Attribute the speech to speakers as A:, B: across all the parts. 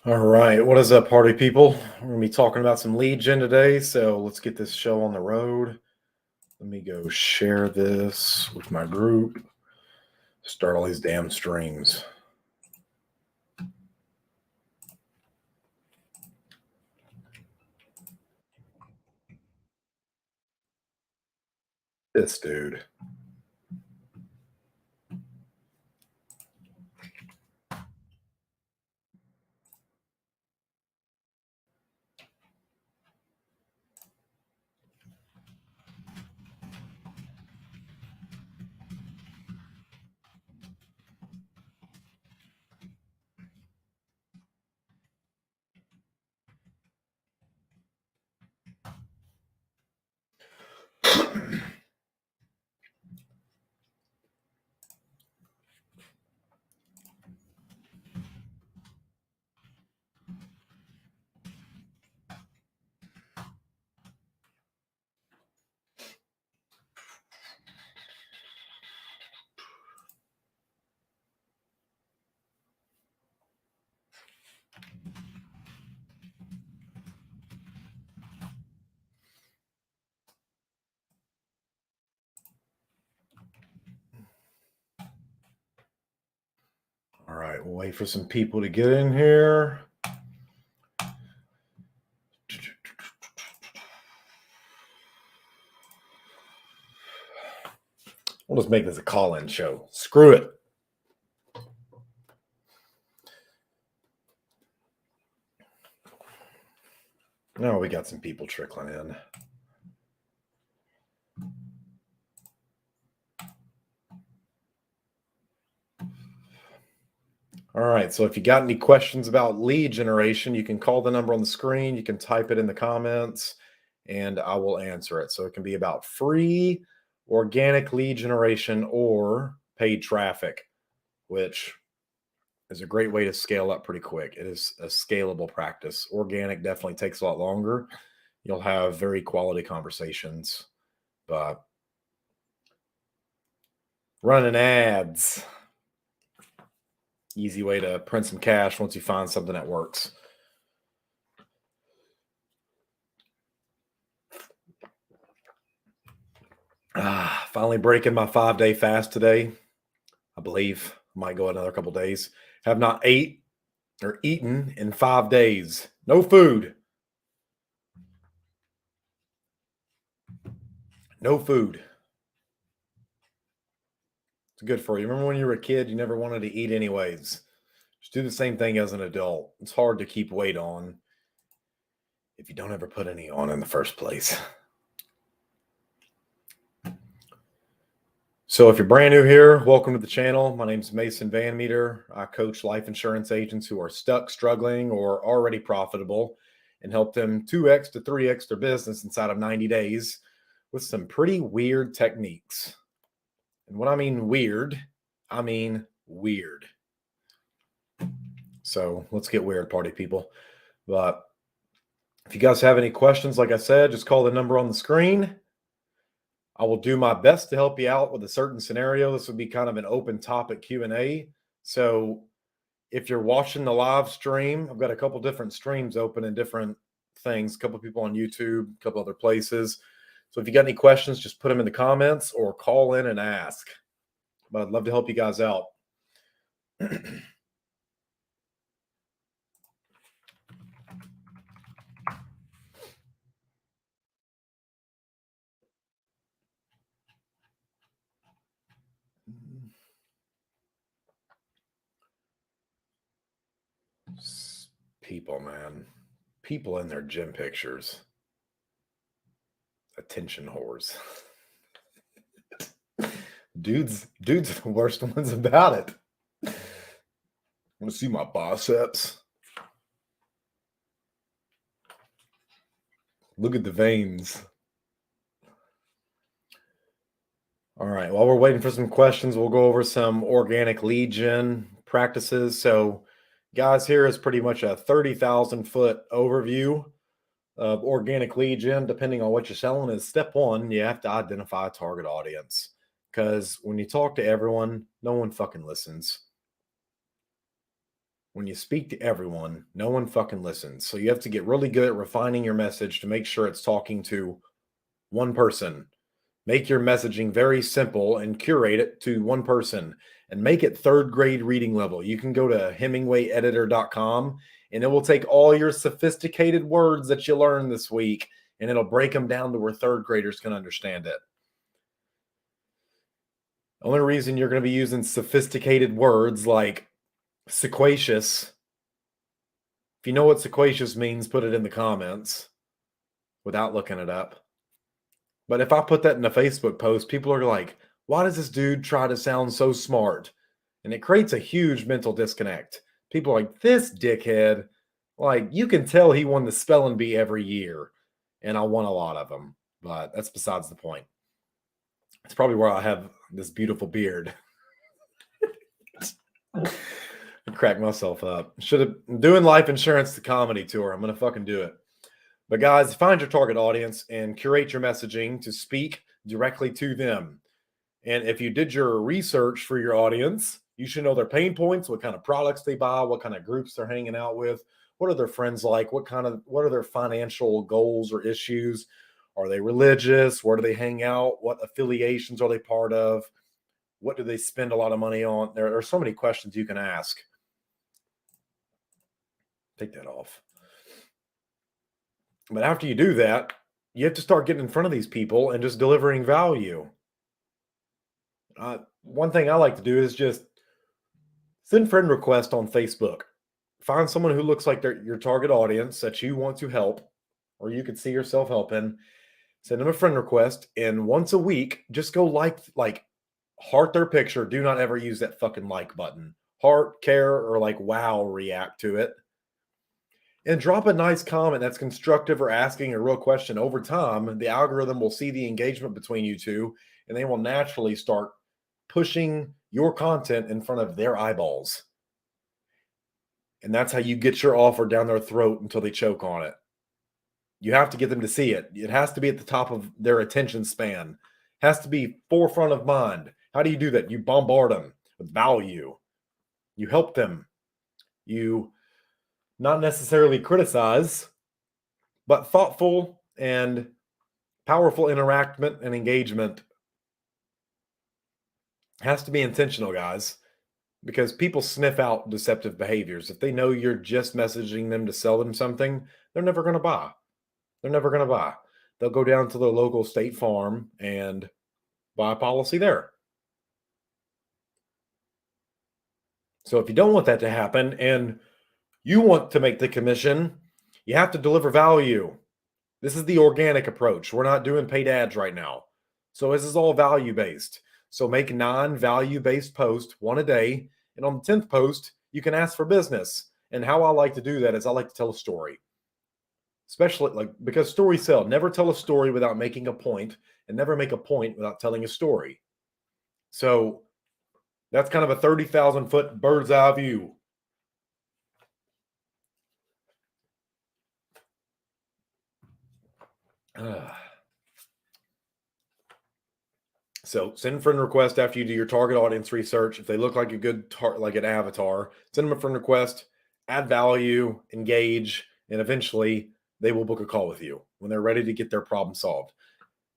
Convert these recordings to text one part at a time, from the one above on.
A: All right, what is up, party people? We're gonna be talking about some lead gen today, so let's get this show on the road. Let me go share this with my group. Start all these damn streams. This dude. All right, we'll wait for some people to get in here. We'll just make this a call-in show. Screw it. No, we got some people trickling in. All right, so if you got any questions about lead generation, you can call the number on the screen. You can type it in the comments, and I will answer it. So it can be about free organic lead generation or paid traffic, which is a great way to scale up pretty quick. It is a scalable practice. Organic definitely takes a lot longer. You'll have very quality conversations, but running ads, easy way to print some cash once you find something that works. Finally breaking my 5-day fast today. I believe might go another couple days. Have not ate or eaten in 5 days. No food. No food. It's good for you. Remember when you were a kid, you never wanted to eat anyways. Just do the same thing as an adult. It's hard to keep weight on if you don't ever put any on in the first place. So if you're brand new here, welcome to the channel. My name is Mason Van Meter. I coach life insurance agents who are stuck, struggling, or already profitable and help them 2x to 3x their business inside of 90 days with some pretty weird techniques. And when I mean weird, I mean weird. So let's get weird, party people. But if you guys have any questions, like I said, just call the number on the screen. I will do my best to help you out with a certain scenario. This would be kind of an open topic Q&A. So if you're watching the live stream, I've got a couple different streams open in different things, a couple people on YouTube, a couple other places. So if you got any questions, just put them in the comments or call in and ask. But I'd love to help you guys out. People, man. People in their gym pictures. Attention whores. Dudes are the worst ones about it. Want to see my biceps? Look at the veins. All right, while we're waiting for some questions, we'll go over some organic lead gen practices. So, guys, here is pretty much a 30,000 foot overview of organic lead gen. Depending on what you're selling, is step one, you have to identify a target audience. Because when you talk to everyone, no one fucking listens. when you speak to everyone, no one fucking listens. So you have to get really good at refining your message to make sure it's talking to one person. Make your messaging very simple and curate it to one person and make it third grade reading level. You can go to hemingwayeditor.com and it will take all your sophisticated words that you learned this week and it'll break them down to where third graders can understand it. The only reason you're going to be using sophisticated words like sequacious, if you know what sequacious means, put it in the comments without looking it up. But if I put that in a Facebook post, people are like, why does this dude try to sound so smart? And it creates a huge mental disconnect. People are like, this dickhead, like you can tell he won the spelling bee every year. And I won a lot of them, but that's besides the point. It's probably where I have this beautiful beard. I cracked myself up. Should have doing life insurance the comedy tour. I'm going to fucking do it. But guys, find your target audience and curate your messaging to speak directly to them. And if you did your research for your audience, you should know their pain points, what kind of products they buy, what kind of groups they're hanging out with, what are their friends like, what are their financial goals or issues? Are they religious? Where do they hang out? What affiliations are they part of? What do they spend a lot of money on? There are so many questions you can ask. Take that off. But after you do that, you have to start getting in front of these people and just delivering value. One thing I like to do is just send friend requests on Facebook. Find someone who looks like they're your target audience that you want to help, or you could see yourself helping. Send them a friend request, and once a week, just go like heart their picture. Do not ever use that fucking like button. Heart, care, or like wow, react to it. And drop a nice comment that's constructive or asking a real question. Over time, the algorithm will see the engagement between you two, and they will naturally start pushing your content in front of their eyeballs. And that's how you get your offer down their throat until they choke on it. You have to get them to see it. It has to be at the top of their attention span. It has to be forefront of mind. How do you do that? You bombard them with value. You help them. You not necessarily criticize, but thoughtful and powerful interactment and engagement has to be intentional, guys, because people sniff out deceptive behaviors. If they know you're just messaging them to sell them something, they're never going to buy. They're never going to buy. They'll go down to their local State Farm and buy a policy there. So if you don't want that to happen and you want to make the commission, you have to deliver value. This is the organic approach. We're not doing paid ads right now. So this is all value-based. So make 9 value-based posts, 1 a day. And on the 10th post, you can ask for business. And how I like to do that is I like to tell a story. Especially because stories sell. Never tell a story without making a point, and never make a point without telling a story. So that's kind of a 30,000-foot bird's eye view. So send a friend request after you do your target audience research. If they look like a good like an avatar, send them a friend request, add value, engage, and eventually they will book a call with you when they're ready to get their problem solved.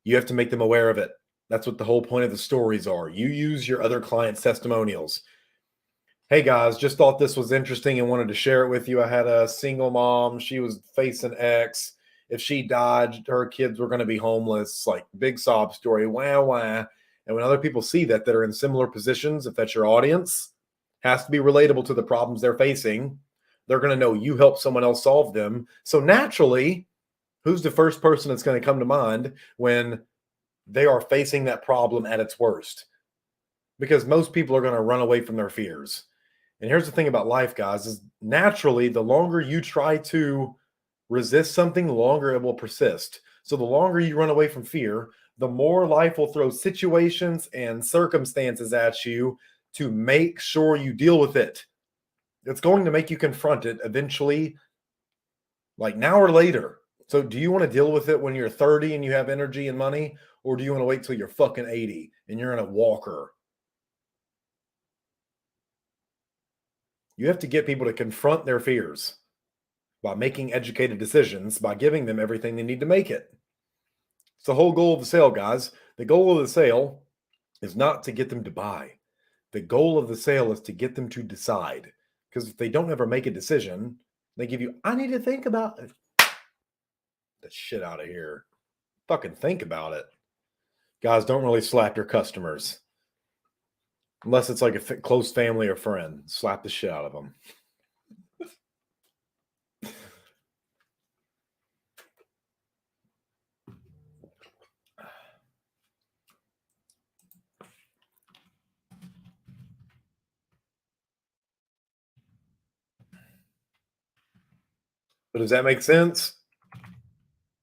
A: You have to make them aware of it. That's what the whole point of the stories are. You use your other clients' testimonials. Hey guys, just thought this was interesting and wanted to share it with you. I had a single mom. She was facing X. If she died, her kids were going to be homeless. Like big sob story. Wah, wah. And when other people see that are in similar positions, if that's your audience, has to be relatable to the problems they're facing. They're going to know you helped someone else solve them. So naturally, who's the first person that's going to come to mind when they are facing that problem at its worst? Because most people are going to run away from their fears. And here's the thing about life, guys, is naturally, the longer you try to resist something, the longer it will persist. So the longer you run away from fear, the more life will throw situations and circumstances at you to make sure you deal with it. It's going to make you confront it eventually, like now or later. So do you want to deal with it when you're 30 and you have energy and money? Or do you want to wait till you're fucking 80 and you're in a walker? You have to get people to confront their fears by making educated decisions, by giving them everything they need to make it. It's the whole goal of the sale, guys. The goal of the sale is not to get them to buy. The goal of the sale is to get them to decide. Because if they don't ever make a decision, they give you, I need to think about it. The shit out of here. Fucking think about it. Guys, don't really slap your customers. Unless it's like a close family or friend. Slap the shit out of them. But does that make sense?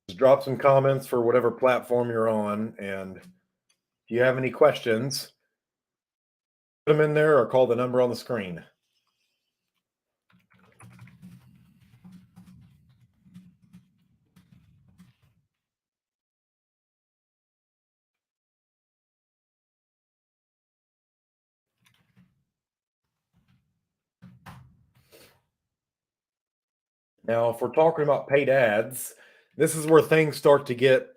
A: Just drop some comments for whatever platform you're on. And if you have any questions, put them in there or call the number on the screen. Now, if we're talking about paid ads, this is where things start to get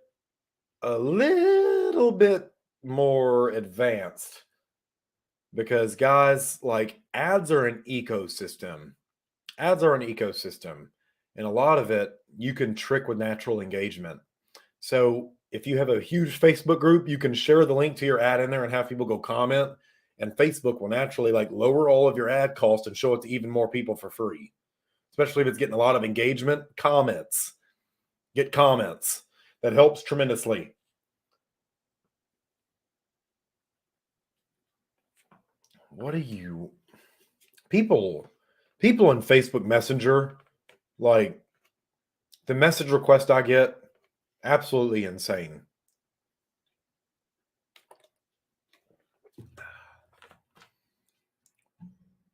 A: a little bit more advanced because, guys, like ads are an ecosystem. Ads are an ecosystem, and a lot of it you can trick with natural engagement. So, if you have a huge Facebook group, you can share the link to your ad in there and have people go comment, and Facebook will naturally like lower all of your ad cost and show it to even more people for free. Especially if it's getting a lot of engagement, comments. Get comments. That helps tremendously. What are you people in Facebook Messenger, like the message request I get, absolutely insane.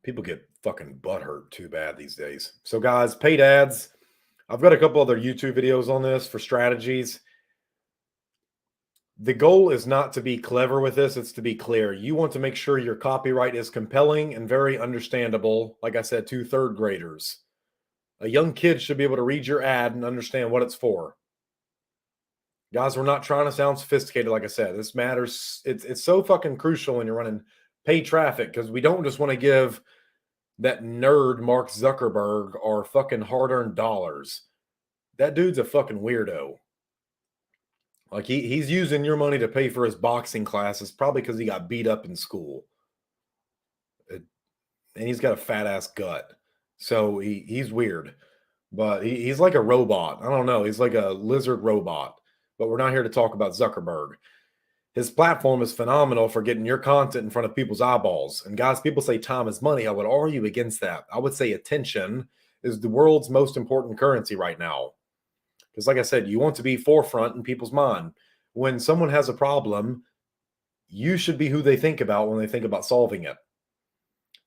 A: People get fucking butthurt too bad these days. So guys, paid ads. I've got a couple other YouTube videos on this for strategies. The goal is not to be clever with this, it's to be clear. You want to make sure your copyright is compelling and very understandable, like I said, to third graders. A young kid should be able to read your ad and understand what it's for. Guys, we're not trying to sound sophisticated, like I said. This matters. It's so fucking crucial when you're running paid traffic because we don't just want to give that nerd Mark Zuckerberg our fucking hard-earned dollars. That dude's a fucking weirdo. Like he's using your money to pay for his boxing classes, probably because he got beat up in school. And he's got a fat ass gut. So he's weird. But he's like a robot. I don't know. He's like a lizard robot. But we're not here to talk about Zuckerberg. His platform is phenomenal for getting your content in front of people's eyeballs. And guys, people say time is money. I would argue against that. I would say attention is the world's most important currency right now. Because like I said, you want to be forefront in people's mind. When someone has a problem, you should be who they think about when they think about solving it.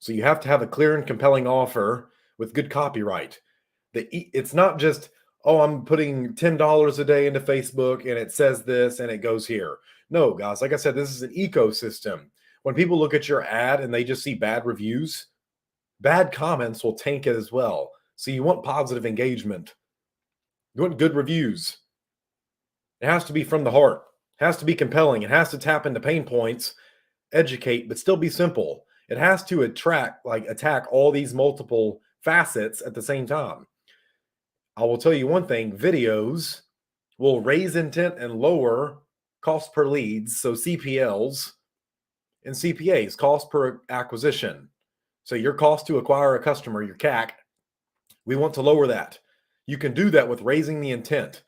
A: So you have to have a clear and compelling offer with good copyright. It's not just, oh, I'm putting $10 a day into Facebook and it says this and it goes here. No, guys, like I said, this is an ecosystem. When people look at your ad and they just see bad reviews, bad comments will tank it as well. So you want positive engagement. You want good reviews. It has to be from the heart. It has to be compelling. It has to tap into pain points, educate, but still be simple. It has to attack all these multiple facets at the same time. I will tell you one thing, videos will raise intent and lower cost per leads, so CPLs and CPAs, cost per acquisition. So your cost to acquire a customer, your CAC, we want to lower that. You can do that with raising the intent.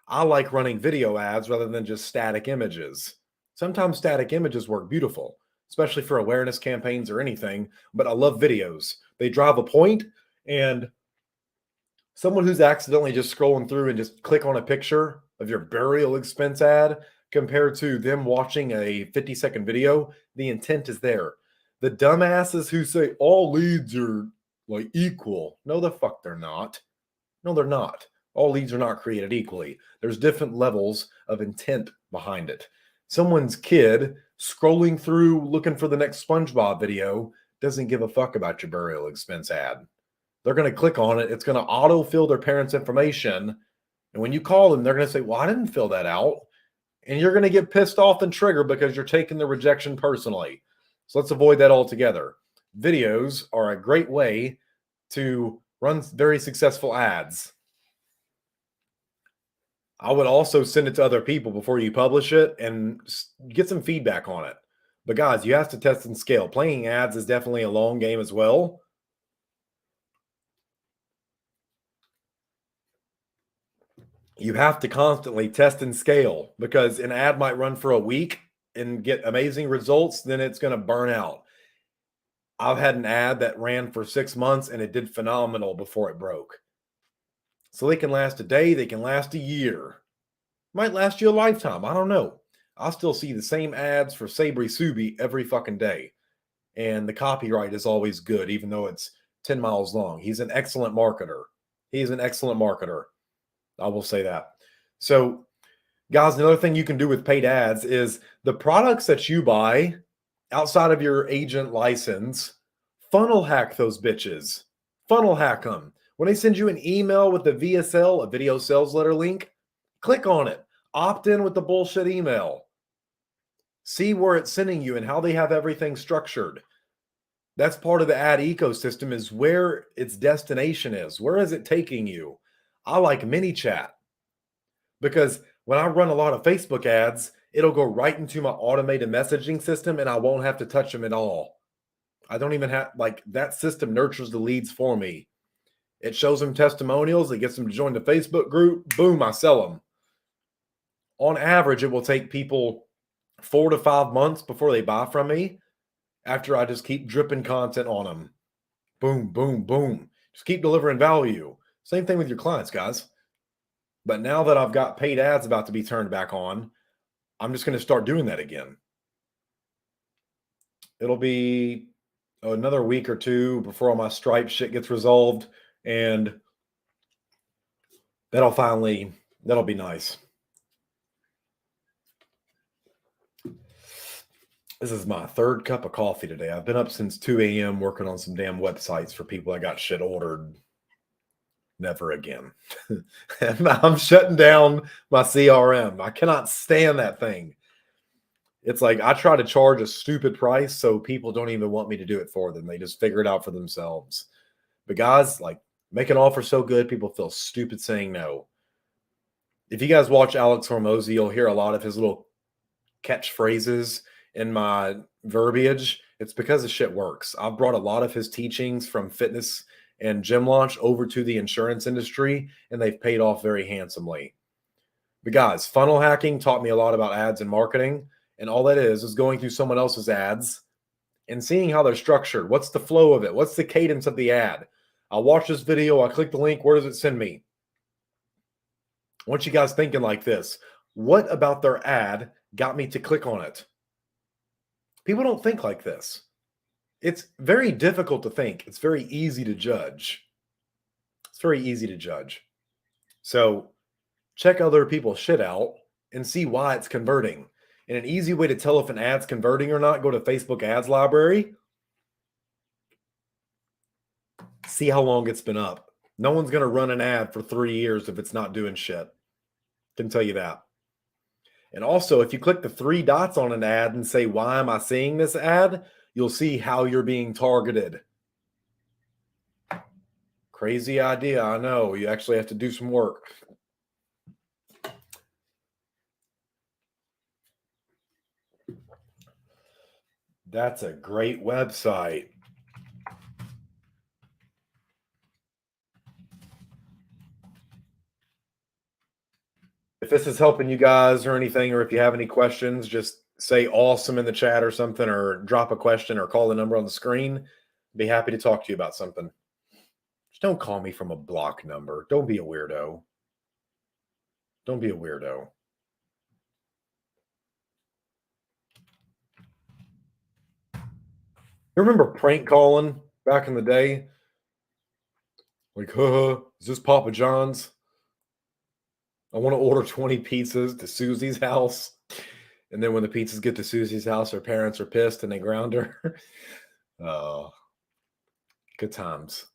A: I like running video ads rather than just static images. Sometimes static images work beautiful, especially for awareness campaigns or anything, but I love videos. They drive a point, and someone who's accidentally just scrolling through and just click on a picture of your burial expense ad compared to them watching a 50-second video, the intent is there. The dumbasses who say all leads are like equal. No, the fuck they're not. No, they're not. All leads are not created equally. There's different levels of intent behind it. Someone's kid scrolling through looking for the next SpongeBob video doesn't give a fuck about your burial expense ad. They're going to click on it. It's going to auto-fill their parents' information. And when you call them, they're going to say, well, I didn't fill that out. And you're going to get pissed off and triggered because you're taking the rejection personally. So let's avoid that altogether. Videos are a great way to run very successful ads. I would also send it to other people before you publish it and get some feedback on it. But guys, you have to test and scale. Playing ads is definitely a long game as well. You have to constantly test and scale, because an ad might run for a week and get amazing results, then it's going to burn out. I've had an ad that ran for 6 months and it did phenomenal before it broke. So they can last a day, they can last a year. Might last you a lifetime. I don't know. I'll still see the same ads for Sabri Subi every fucking day. And the copyright is always good, even though it's 10 miles long. He's an excellent marketer. He's an excellent marketer. I will say that. So, guys, another thing you can do with paid ads is the products that you buy outside of your agent license, funnel hack those bitches. Funnel hack them. When they send you an email with the VSL, a video sales letter link, click on it. Opt in with the bullshit email. See where it's sending you and how they have everything structured. That's part of the ad ecosystem, is where its destination is. Where is it taking you? I like ManyChat because when I run a lot of Facebook ads, it'll go right into my automated messaging system and I won't have to touch them at all. I don't even have, like, that system nurtures the leads for me. It shows them testimonials. It gets them to join the Facebook group. Boom, I sell them. On average, it will take people 4 to 5 months before they buy from me, after I just keep dripping content on them. Boom, boom, boom. Just keep delivering value. Same thing with your clients, guys. But now that I've got paid ads about to be turned back on, I'm just going to start doing that again. It'll be another week or two before all my Stripe shit gets resolved, and that'll be nice. This is my third cup of coffee today. I've been up since 2 a.m. working on some damn websites for people that got shit ordered. Never again. I'm shutting down my CRM. I cannot stand that thing. It's like I try to charge a stupid price so people don't even want me to do it for them. They just figure it out for themselves. But guys, like, make an offer so good, people feel stupid saying no. If you guys watch Alex Hormozi, you'll hear a lot of his little catchphrases in my verbiage. It's because the shit works. I've brought a lot of his teachings from fitness and gym launch over to the insurance industry, and they've paid off very handsomely. But guys, funnel hacking taught me a lot about ads and marketing, and all that is going through someone else's ads and seeing how they're structured. What's the flow of it? What's the cadence of the ad? I'll watch this video. I click the link. Where does it send me? I want you guys thinking like this. What about their ad got me to click on it? People don't think like this. It's very difficult to think. It's very easy to judge. It's very easy to judge. So check other people's shit out and see why it's converting. And an easy way to tell if an ad's converting or not, go to Facebook ads library. See how long it's been up. No one's going to run an ad for 3 years if it's not doing shit. Can tell you that. And also, if you click the 3 dots on an ad and say, why am I seeing this ad? You'll see how you're being targeted. Crazy idea, I know. You actually have to do some work. That's a great website. If this is helping you guys or anything, or if you have any questions, just say awesome in the chat or something, or drop a question or call the number on the screen. Be happy to talk to you about something. Just don't call me from a block number. Don't be a weirdo. Don't be a weirdo. You remember prank calling back in the day? Like, is this Papa John's? I want to order 20 pizzas to Susie's house. And then when the pizzas get to Susie's house, her parents are pissed and they ground her. Oh. Good times.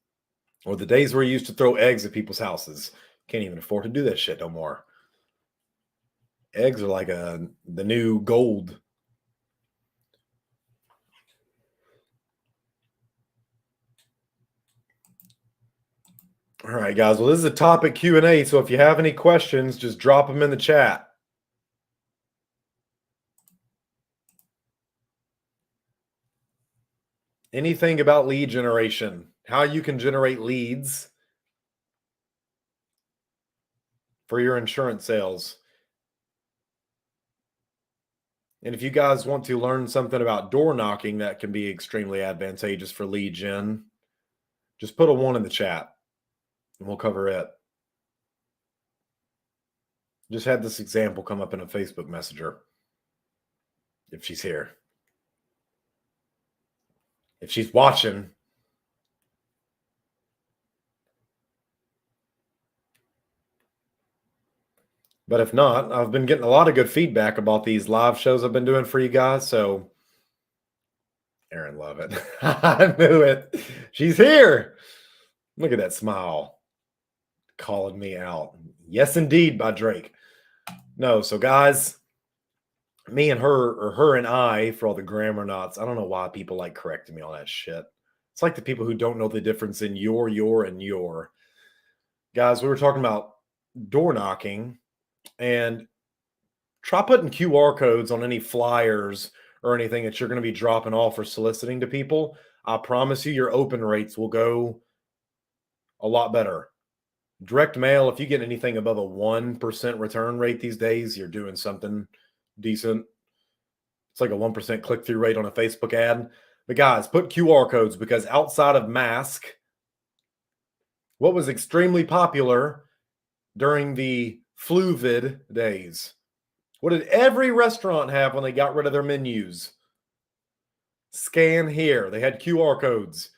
A: Or the days where you used to throw eggs at people's houses. Can't even afford to do that shit no more. Eggs are like the new gold. All right, guys. Well, this is a topic Q&A, so if you have any questions, just drop them in the chat. Anything about lead generation, how you can generate leads for your insurance sales. And if you guys want to learn something about door knocking that can be extremely advantageous for lead gen, just put a 1 in the chat and we'll cover it. Just had this example come up in a Facebook Messenger. If she's here. If she's watching. But if not, I've been getting a lot of good feedback about these live shows I've been doing for you guys. So, Aaron, love it. I knew it. She's here. Look at that smile. Calling me out. Yes, indeed, by Drake. No, so guys, me and her, or her and I, for all the grammar knots, I don't know why people like correcting me on that shit. It's like the people who don't know the difference in your, and your. Guys, we were talking about door knocking, and try putting QR codes on any flyers or anything that you're going to be dropping off or soliciting to people. I promise you your open rates will go a lot better. Direct mail, if you get anything above a 1% return rate these days, you're doing something decent. It's like a 1% click-through rate on a Facebook ad. But guys, put QR codes, because outside of mask, what was extremely popular during the Fluvid days? What did every restaurant have when they got rid of their menus? Scan here. They had QR codes.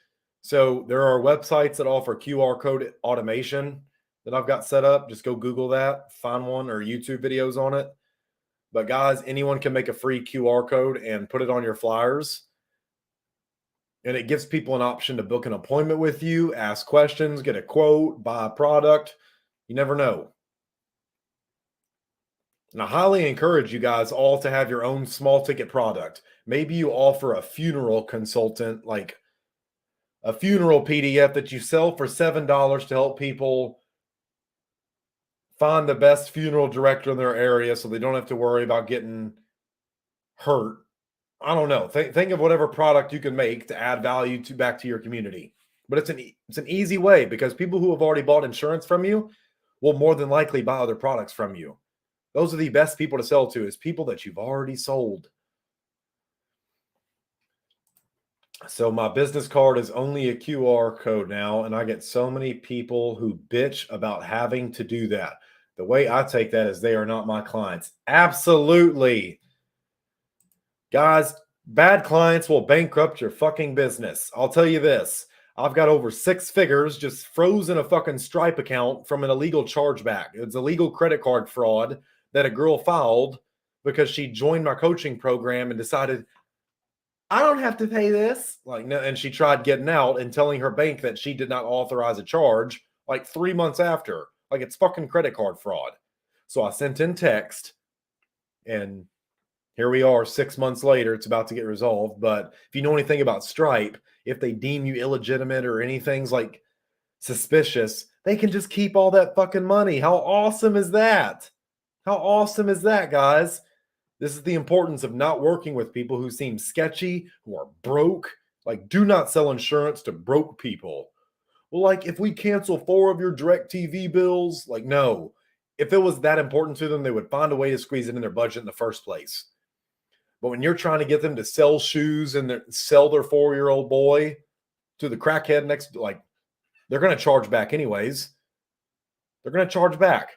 A: So there are websites that offer QR code automation that I've got set up. Just go Google that, find one, or YouTube videos on it. But guys, anyone can make a free QR code and put it on your flyers. And it gives people an option to book an appointment with you, ask questions, get a quote, buy a product. You never know. And I highly encourage you guys all to have your own small ticket product. Maybe you offer a funeral consultant, like a funeral PDF that you sell for $7 to help people find the best funeral director in their area so they don't have to worry about getting hurt. I don't know. Think of whatever product you can make to add value to back to your community. But it's an easy way, because people who have already bought insurance from you will more than likely buy other products from you. Those are the best people to sell to, is people that you've already sold. So my business card is only a QR code now, and I get so many people who bitch about having to do that. The way I take that is they are not my clients. Absolutely. Guys, bad clients will bankrupt your fucking business. I'll tell you this. I've got over 6 figures just frozen a fucking Stripe account from an illegal chargeback. It's illegal credit card fraud that a girl filed because she joined my coaching program and decided, I don't have to pay this. Like, no, and she tried getting out and telling her bank that she did not authorize a charge like 3 months after. Like, it's fucking credit card fraud. So I sent in text, and here we are 6 months later. It's about to get resolved. But if you know anything about Stripe, if they deem you illegitimate or anything's like suspicious, they can just keep all that fucking money. How awesome is that? How awesome is that, guys? This is the importance of not working with people who seem sketchy, who are broke. Like, do not sell insurance to broke people. Well, like, if we cancel 4 of your DirecTV bills, like, no. If it was that important to them, they would find a way to squeeze it in their budget in the first place. But when you're trying to get them to sell shoes and sell their 4-year-old boy to the crackhead next, like, they're going to charge back anyways. They're going to charge back.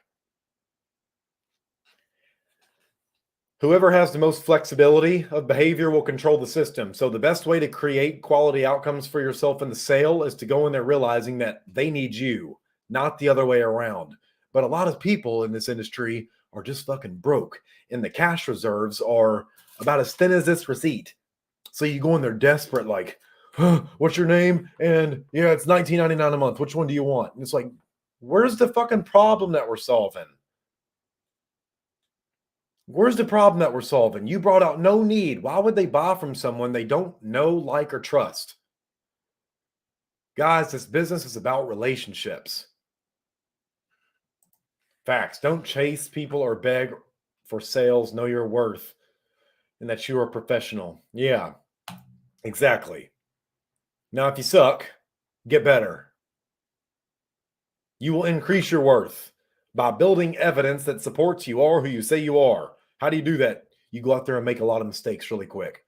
A: Whoever has the most flexibility of behavior will control the system. So the best way to create quality outcomes for yourself in the sale is to go in there realizing that they need you, not the other way around. But a lot of people in this industry are just fucking broke, and the cash reserves are about as thin as this receipt. So you go in there desperate, like, What's your name? And yeah, it's $19.99 a month. Which one do you want? And it's like, where's the fucking problem that we're solving? Where's the problem that we're solving? You brought out no need. Why would they buy from someone they don't know, like, or trust? Guys, this business is about relationships. Facts. Don't chase people or beg for sales. Know your worth and that you are a professional. Yeah, exactly. Now, if you suck, get better. You will increase your worth by building evidence that supports you are who you say you are. How do you do that? You go out there and make a lot of mistakes really quick.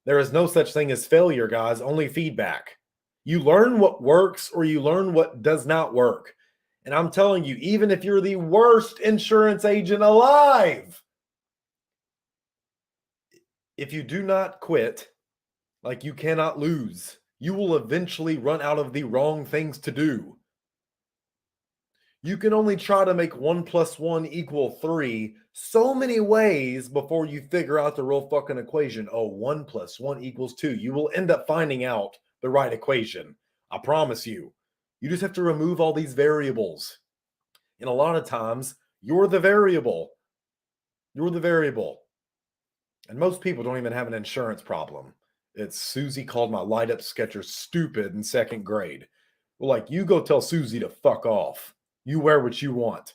A: There is no such thing as failure, guys, only feedback. You learn what works or you learn what does not work. And I'm telling you, even if you're the worst insurance agent alive, if you do not quit, like, you cannot lose, you will eventually run out of the wrong things to do. You can only try to make 1 + 1 = 3 so many ways before you figure out the real fucking equation. Oh, 1 + 1 = 2. You will end up finding out the right equation. I promise you. You just have to remove all these variables. And a lot of times, you're the variable. You're the variable. And most people don't even have an insurance problem. It's Susie called my light up sketcher stupid in 2nd grade. Well, like, you go tell Susie to fuck off. You wear what you want.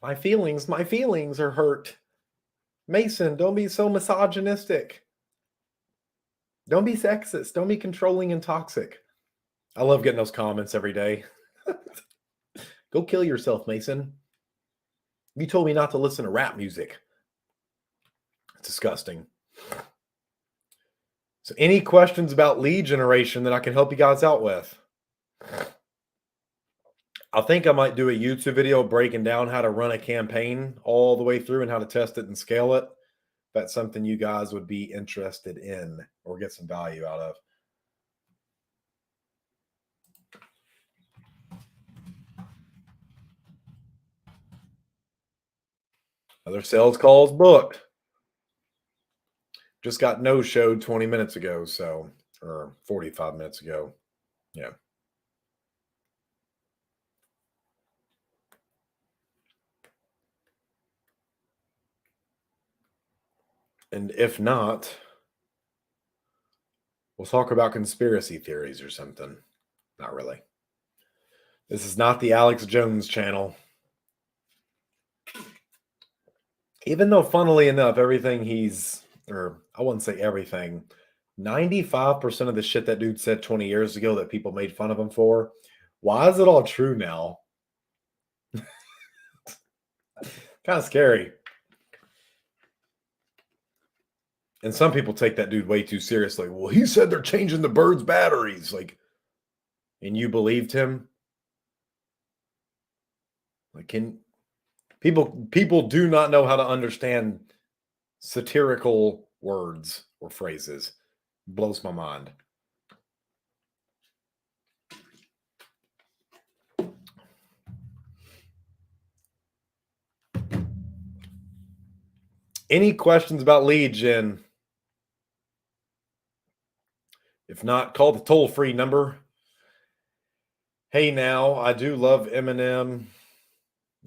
A: My feelings are hurt. Mason, don't be so misogynistic. Don't be sexist. Don't be controlling and toxic. I love getting those comments every day. Go kill yourself, Mason. You told me not to listen to rap music. It's disgusting. So, any questions about lead generation that I can help you guys out with? I think I might do a YouTube video breaking down how to run a campaign all the way through and how to test it and scale it. That's something you guys would be interested in or get some value out of. Other sales calls booked. Just got no-showed 20 minutes ago, so, or 45 minutes ago. Yeah. And if not, we'll talk about conspiracy theories or something. Not really. This is not the Alex Jones channel. Even though, funnily enough, everything he's, or I wouldn't say everything, 95% of the shit that dude said 20 years ago that people made fun of him for, why is it all true now? Kind of scary. And some people take that dude way too seriously. Well, he said they're changing the bird's batteries. Like, and you believed him? Like, can people do not know how to understand satirical words or phrases. Blows my mind. Any questions about lead gen? If not, call the toll-free number. Hey, now, I do love Eminem.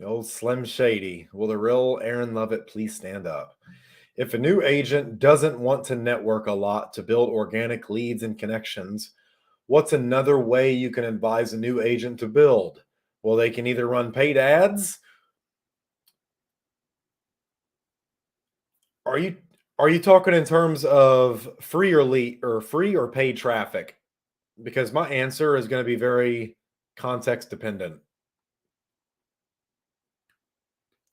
A: Old Slim Shady. Will the real Aaron Lovett please stand up? If a new agent doesn't want to network a lot to build organic leads and connections, what's another way you can advise a new agent to build? Well, they can either run paid ads. Are you talking in terms of free or lead or free or paid traffic? Because my answer is going to be very context dependent.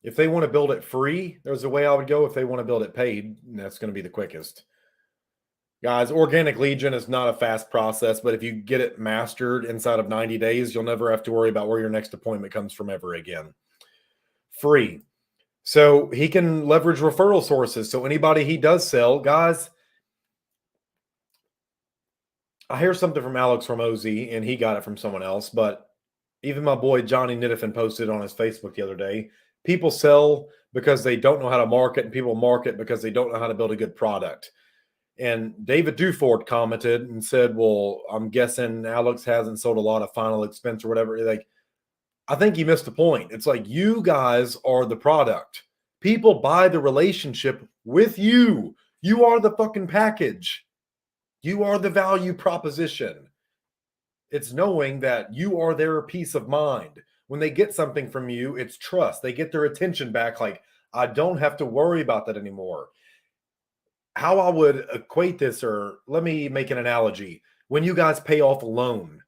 A: If they want to build it free, there's a way I would go. If they want to build it paid, that's going to be the quickest. Guys, organic lead gen is not a fast process, but if you get it mastered inside of 90 days, you'll never have to worry about where your next appointment comes from ever again. Free. So he can leverage referral sources. So anybody he does sell, guys, I hear something from Alex Ramosi, and he got it from someone else, but even my boy Johnny Nidifin posted on his Facebook the other day, People sell because they don't know how to market, and people market because they don't know how to build a good product. And David Duford commented and said, well, I'm guessing Alex hasn't sold a lot of Final Expense or whatever. Like, I think you missed the point. It's like, you guys are the product. People buy the relationship with you. You are the fucking package. You are the value proposition. It's knowing that you are their peace of mind. When they get something from you, it's trust. They get their attention back. Like, I don't have to worry about that anymore. How I would equate this, or let me make an analogy. When you guys pay off a loan,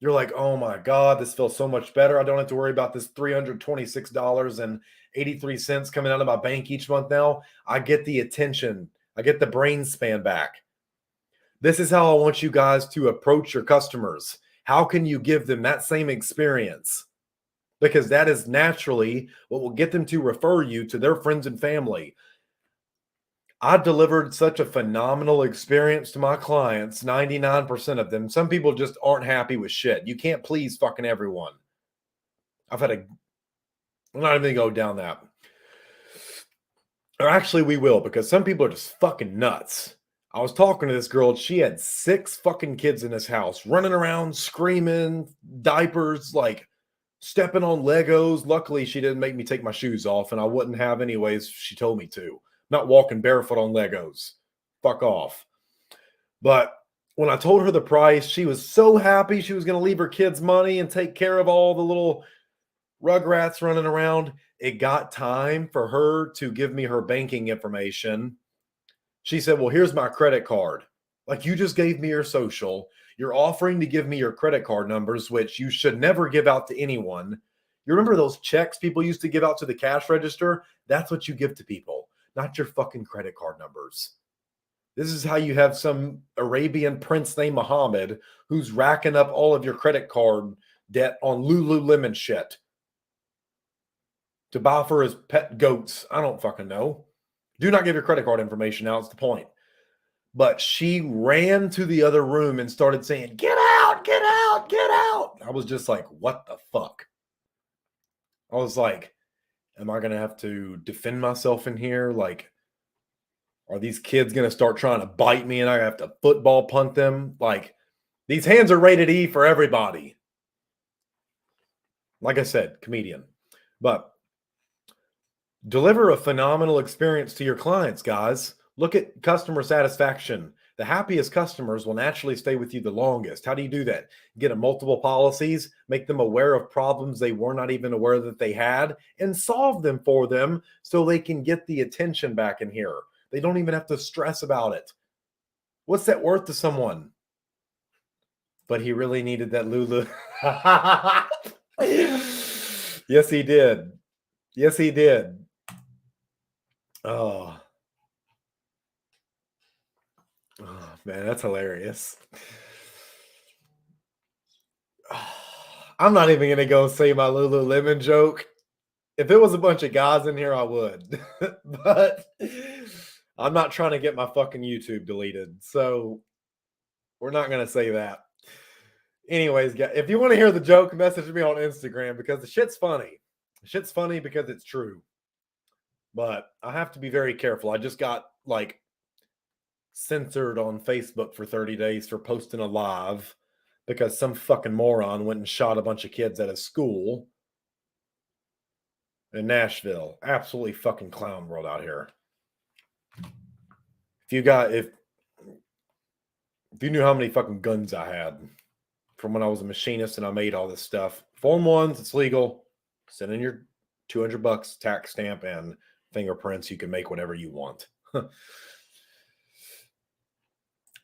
A: you're like, oh my God, this feels so much better. I don't have to worry about this $326.83 coming out of my bank each month now. I get the attention. I get the brain span back. This is how I want you guys to approach your customers. How can you give them that same experience? Because that is naturally what will get them to refer you to their friends and family. I delivered such a phenomenal experience to my clients, 99% of them. Some people just aren't happy with shit. You can't please fucking everyone. I'm not even going to go down that. Or actually, we will, because some people are just fucking nuts. I was talking to this girl. She had 6 fucking kids in this house, running around, screaming, diapers, like stepping on Legos. Luckily, she didn't make me take my shoes off, and I wouldn't have anyways. She told me to. Not walking barefoot on Legos. Fuck off. But when I told her the price, she was so happy she was going to leave her kids money and take care of all the little rugrats running around. It got time for her to give me her banking information. She said, well, here's my credit card. Like, you just gave me your social. You're offering to give me your credit card numbers, which you should never give out to anyone. You remember those checks people used to give out to the cash register? That's what you give to people, not your fucking credit card numbers. This is how you have some Arabian prince named Muhammad who's racking up all of your credit card debt on Lululemon shit to buy for his pet goats. I don't fucking know. Do not give your credit card information out. It's the point. But she ran to the other room and started saying, get out, get out, get out. I was just like, what the fuck? I was like, am I going to have to defend myself in here? Like, are these kids going to start trying to bite me and I have to football punt them? Like, these hands are rated E for everybody. Like I said, comedian. But deliver a phenomenal experience to your clients, guys. Look at customer satisfaction. The happiest customers will naturally stay with you the longest. How do you do that? Get them multiple policies, make them aware of problems they were not even aware that they had, and solve them for them so they can get the attention back in here. They don't even have to stress about it. What's that worth to someone? But he really needed that Lulu. Yes, he did. Yes, he did. Oh, man, that's hilarious. I'm not even going to go say my Lululemon joke. If it was a bunch of guys in here, I would. But I'm not trying to get my fucking YouTube deleted. So we're not going to say that. Anyways, guys, if you want to hear the joke, message me on Instagram because the shit's funny. The shit's funny because it's true. But I have to be very careful. I just got like censored on Facebook for 30 days for posting a live because some fucking moron went and shot a bunch of kids at a school in Nashville. Absolutely fucking clown world out here. If you knew how many fucking guns I had from when I was a machinist and I made all this stuff. Form 1s, it's legal. Send in your $200 tax stamp and fingerprints. You can make whatever you want.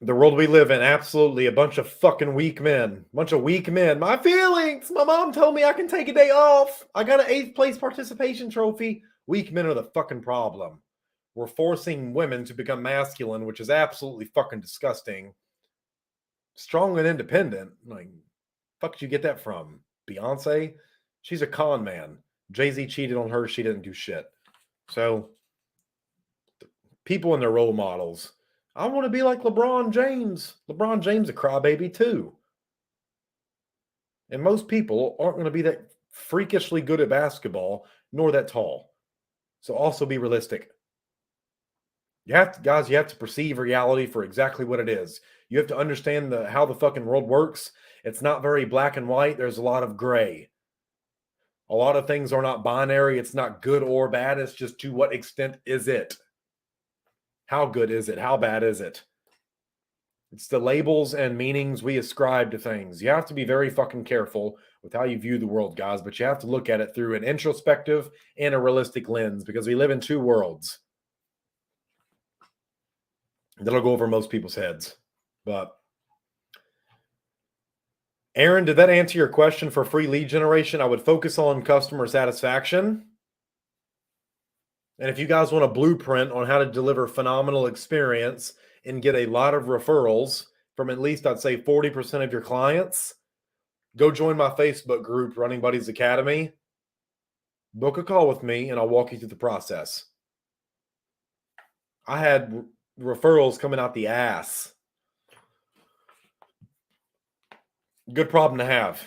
A: The world we live in, absolutely a bunch of fucking weak men. Bunch of weak men. My feelings. My mom told me I can take a day off. I got an 8th place participation trophy. Weak men are the fucking problem. We're forcing women to become masculine, which is absolutely fucking disgusting. Strong and independent. Like, fuck did you get that from? Beyonce? She's a con man. Jay-Z cheated on her. She didn't do shit. So, people and their role models. I want to be like LeBron James. LeBron James a crybaby too. And most people aren't going to be that freakishly good at basketball, nor that tall. So also be realistic. You have to, guys, you have to perceive reality for exactly what it is. You have to understand how the fucking world works. It's not very black and white. There's a lot of gray. A lot of things are not binary. It's not good or bad. It's just to what extent is it? How good is it? How bad is it? It's the labels and meanings we ascribe to things. You have to be very fucking careful with how you view the world, guys, but you have to look at it through an introspective and a realistic lens because we live in two worlds. That'll go over most people's heads. But Aaron, did that answer your question for free lead generation? I would focus on customer satisfaction. And if you guys want a blueprint on how to deliver phenomenal experience and get a lot of referrals from at least, I'd say, 40% of your clients, go join my Facebook group, Running Buddies Academy. Book a call with me, and I'll walk you through the process. I had referrals coming out the ass. Good problem to have.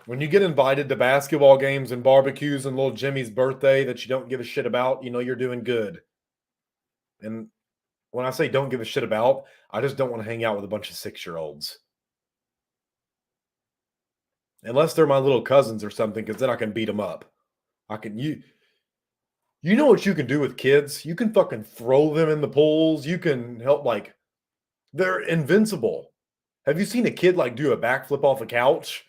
A: When you get invited to basketball games and barbecues and little Jimmy's birthday that you don't give a shit about, you know you're doing good. And when I say don't give a shit about, I just don't want to hang out with a bunch of 6-year-olds. Unless they're my little cousins or something, because then I can beat them up. You know what you can do with kids? You can fucking throw them in the pools. You can help, like, they're invincible. Have you seen a kid like do a backflip off a couch?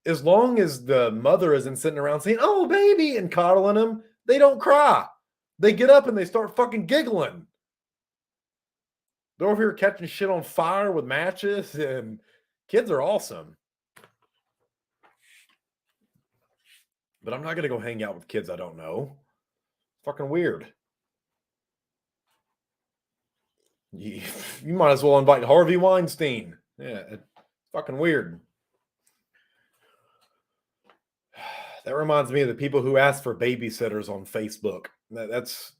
A: As long as the mother isn't sitting around saying, "Oh, baby," and coddling them, they don't cry. They get up and they start fucking giggling. They're over here catching shit on fire with matches, and kids are awesome. But I'm not going to go hang out with kids I don't know. Fucking weird. You might as well invite Harvey Weinstein. Yeah, it's fucking weird. That reminds me of the people who ask for babysitters on Facebook. That's,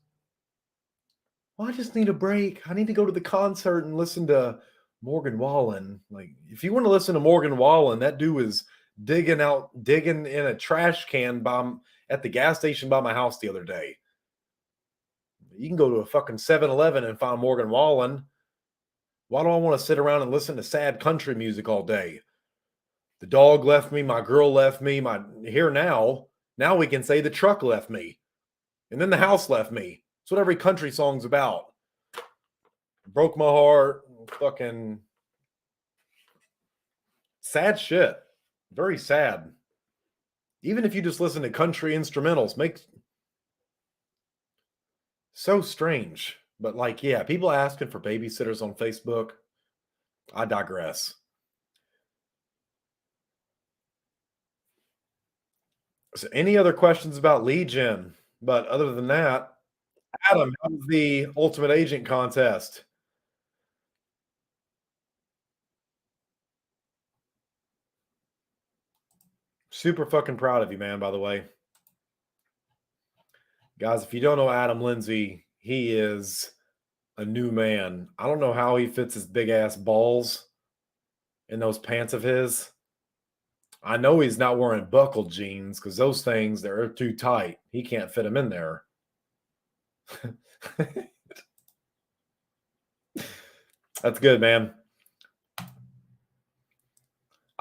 A: well, I just need a break. I need to go to the concert and listen to Morgan Wallen. Like, if you want to listen to Morgan Wallen, that dude is digging in a trash can at the gas station by my house the other day. You can go to a fucking 7-Eleven and find Morgan Wallen. Why do I want to sit around and listen to sad country music all day? The dog left me. My girl left me. Now we can say the truck left me. And then the house left me. That's what every country song's about. Broke my heart. Fucking sad shit. Very sad. Even if you just listen to country instrumentals, so strange. But like, yeah, people asking for babysitters on Facebook. I digress. So any other questions about lead gen? But other than that, Adam, how was the Ultimate Agent contest? Super fucking proud of you, man, by the way. Guys, if you don't know Adam Lindsay, he is a new man. I don't know how he fits his big ass balls in those pants of his. I know he's not wearing buckled jeans because those things, they're too tight. He can't fit them in there. That's good, man.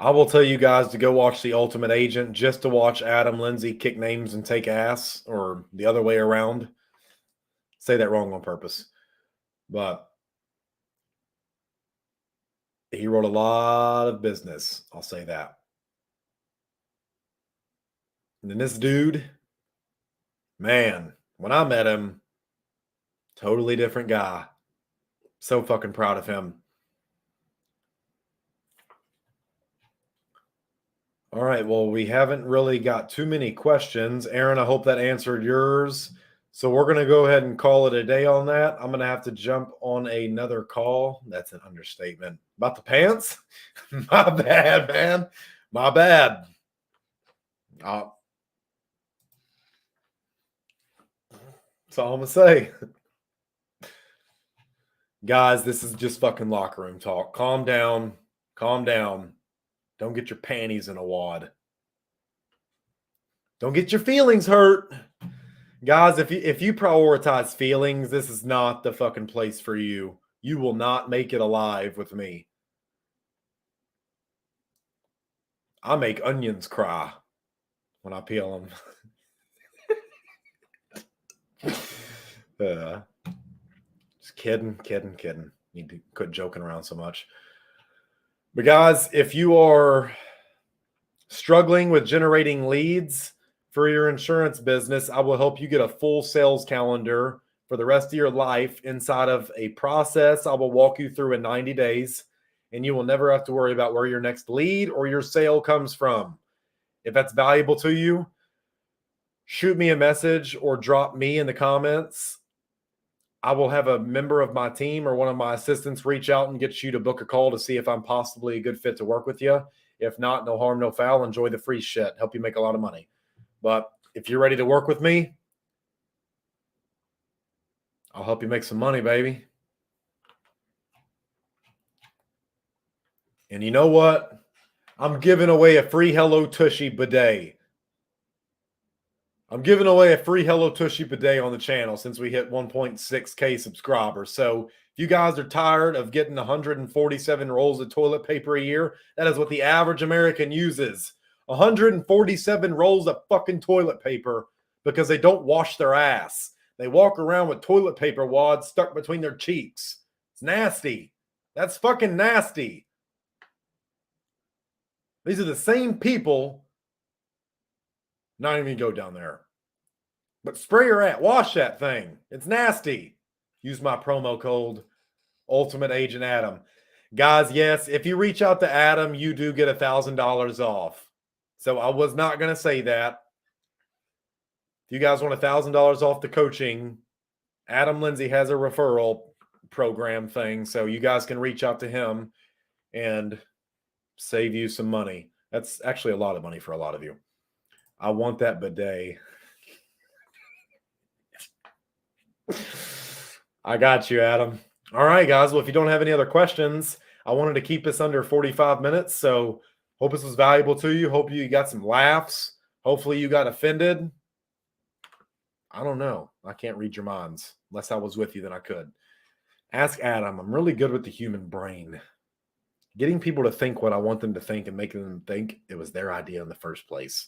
A: I will tell you guys to go watch The Ultimate Agent just to watch Adam Lindsay kick names and take ass, or the other way around. Say that wrong on purpose. But he wrote a lot of business. I'll say that. And then this dude, man, when I met him, totally different guy. So fucking proud of him. All right. Well, we haven't really got too many questions. Aaron, I hope that answered yours. So we're going to go ahead and call it a day on that. I'm going to have to jump on another call. That's an understatement. About the pants? My bad, man. My bad. That's all I'm going to say. Guys, this is just fucking locker room talk. Calm down. Calm down. Don't get your panties in a wad. Don't get your feelings hurt. Guys, if you prioritize feelings, this is not the fucking place for you. You will not make it alive with me. I make onions cry when I peel them. Just kidding. Need to quit joking around so much. But guys, if you are struggling with generating leads for your insurance business, I will help you get a full sales calendar for the rest of your life inside of a process I will walk you through in 90 days, and you will never have to worry about where your next lead or your sale comes from. If that's valuable to you, shoot me a message or drop me in the comments. I will have a member of my team or one of my assistants reach out and get you to book a call to see if I'm possibly a good fit to work with you. If not, no harm, no foul. Enjoy the free shit. Help you make a lot of money. But if you're ready to work with me, I'll help you make some money, baby. And you know what? I'm giving away a free Hello Tushy bidet. I'm giving away a free Hello Tushy bidet on the channel since we hit 1.6K subscribers. So if you guys are tired of getting 147 rolls of toilet paper a year, that is what the average American uses. 147 rolls of fucking toilet paper because they don't wash their ass. They walk around with toilet paper wads stuck between their cheeks. It's nasty. That's fucking nasty. These are the same people. Not even go down there. But spray your ass. Wash that thing. It's nasty. Use my promo code Ultimate Agent Adam. Guys, yes, if you reach out to Adam, you do get $1,000 off. So I was not going to say that. If you guys want $1,000 off the coaching, Adam Lindsay has a referral program thing. So you guys can reach out to him and save you some money. That's actually a lot of money for a lot of you. I want that bidet. I got you, Adam. All right, guys. Well, if you don't have any other questions, I wanted to keep this under 45 minutes. So hope this was valuable to you. Hope you got some laughs. Hopefully you got offended. I don't know. I can't read your minds. Unless I was with you, then I could. Ask Adam. I'm really good with the human brain. Getting people to think what I want them to think and making them think it was their idea in the first place.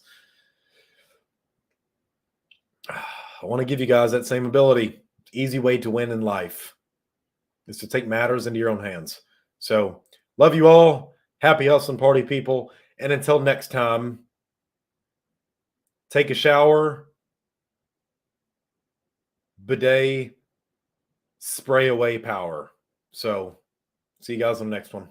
A: I want to give you guys that same ability. Easy way to win in life is to take matters into your own hands. So love you all. Happy hustling party people. And until next time, take a shower, bidet, spray away power. So see you guys on the next one.